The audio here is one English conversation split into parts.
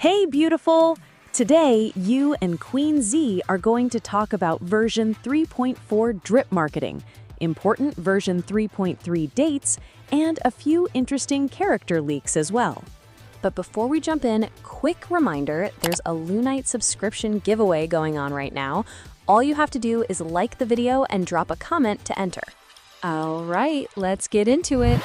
Hey, beautiful! Today, you and Queen Z are going to talk about version 3.4 drip marketing, important version 3.3 dates, and a few interesting character leaks as well. But before we jump in, quick reminder, there's a Lunite subscription giveaway going on right now. All you have to do is like the video and drop a comment to enter. All right, let's get into it.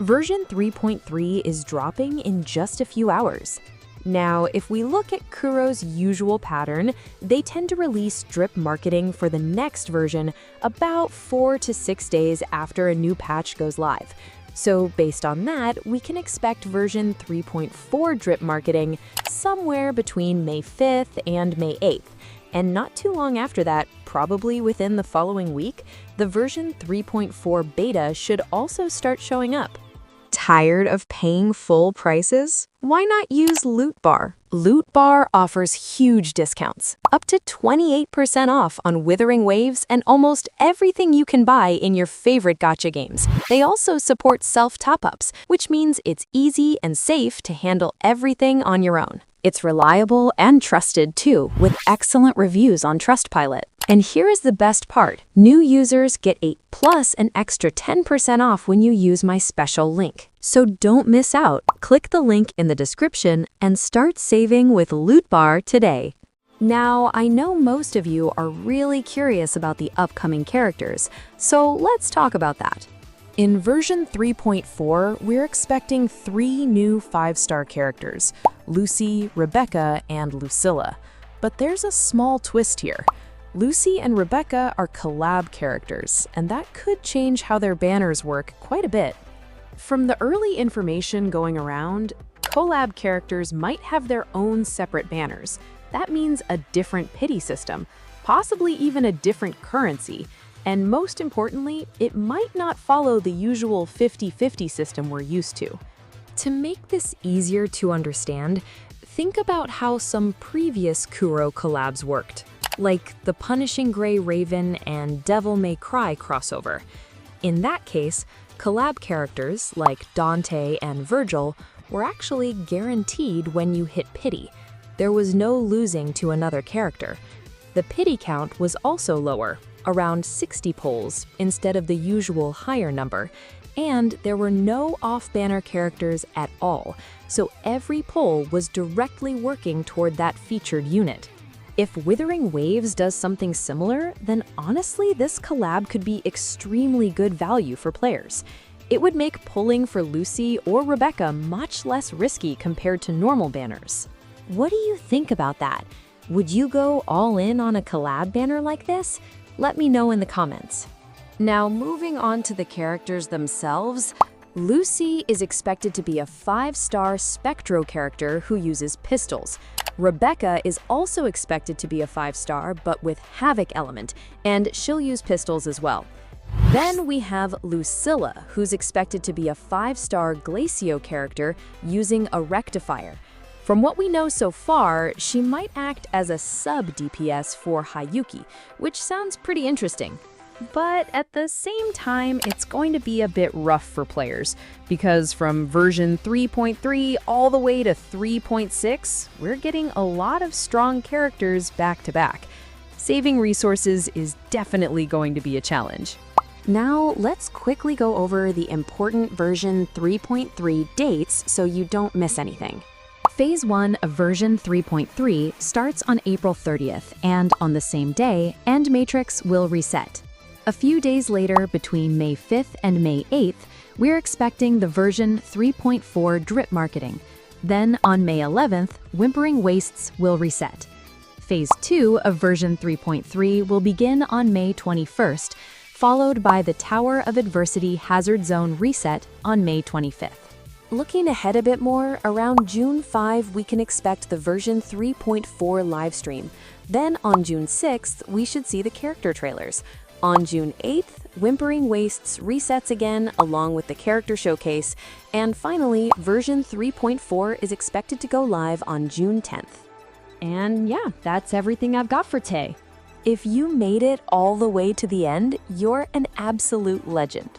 Version 3.3 is dropping in just a few hours. Now, if we look at Kuro's usual pattern, they tend to release drip marketing for the next version about 4 to 6 days after a new patch goes live. So based on that, we can expect version 3.4 drip marketing somewhere between May 5th and May 8th. And not too long after that, probably within the following week, the version 3.4 beta should also start showing up. Tired of paying full prices? Why not use Loot Bar? Loot Bar offers huge discounts, up to 28% off on Wuthering Waves and almost everything you can buy in your favorite gacha games. They also support self-top-ups, which means it's easy and safe to handle everything on your own. It's reliable and trusted too, with excellent reviews on Trustpilot. And here is the best part. New users get plus an extra 10% off when you use my special link. So don't miss out. Click the link in the description and start saving with Loot Bar today. Now, I know most of you are really curious about the upcoming characters, so let's talk about that. In version 3.4, we're expecting 3 new 5-star characters, Lucy, Rebecca, and Lucilla. But there's a small twist here. Lucy and Rebecca are collab characters, and that could change how their banners work quite a bit. From the early information going around, collab characters might have their own separate banners. That means a different pity system, possibly even a different currency. And most importantly, it might not follow the usual 50-50 system we're used to. To make this easier to understand, think about how some previous Kuro collabs worked, like the Punishing Gray Raven and Devil May Cry crossover. In that case, collab characters like Dante and Virgil were actually guaranteed when you hit pity. There was no losing to another character. The pity count was also lower, around 60 pulls instead of the usual higher number, and there were no off-banner characters at all, so every pull was directly working toward that featured unit. If Wuthering Waves does something similar, then honestly this collab could be extremely good value for players. It would make pulling for Lucy or Rebecca much less risky compared to normal banners. What do you think about that? Would you go all in on a collab banner like this? Let me know in the comments. Now, moving on to the characters themselves, Lucy is expected to be a 5-star Spectro character who uses pistols. Rebecca is also expected to be a 5-star, but with Havoc element, and she'll use pistols as well. Then we have Lucilla, who's expected to be a 5-star Glacio character using a Rectifier. From what we know so far, she might act as a sub-DPS for Hayuki, which sounds pretty interesting. But at the same time, it's going to be a bit rough for players, because from version 3.3 all the way to 3.6, we're getting a lot of strong characters back to back. Saving resources is definitely going to be a challenge. Now, let's quickly go over the important version 3.3 dates so you don't miss anything. Phase 1 of version 3.3 starts on April 30th, and on the same day, End Matrix will reset. A few days later, between May 5th and May 8th, we're expecting the version 3.4 drip marketing. Then on May 11th, Whimpering Wastes will reset. Phase 2 of version 3.3 will begin on May 21st, followed by the Tower of Adversity Hazard Zone reset on May 25th. Looking ahead a bit more, around June 5 we can expect the version 3.4 livestream. Then on June 6th, we should see the character trailers. On June 8th, Whimpering Wastes resets again along with the character showcase. And finally, version 3.4 is expected to go live on June 10th. And yeah, that's everything I've got for today. If you made it all the way to the end, you're an absolute legend.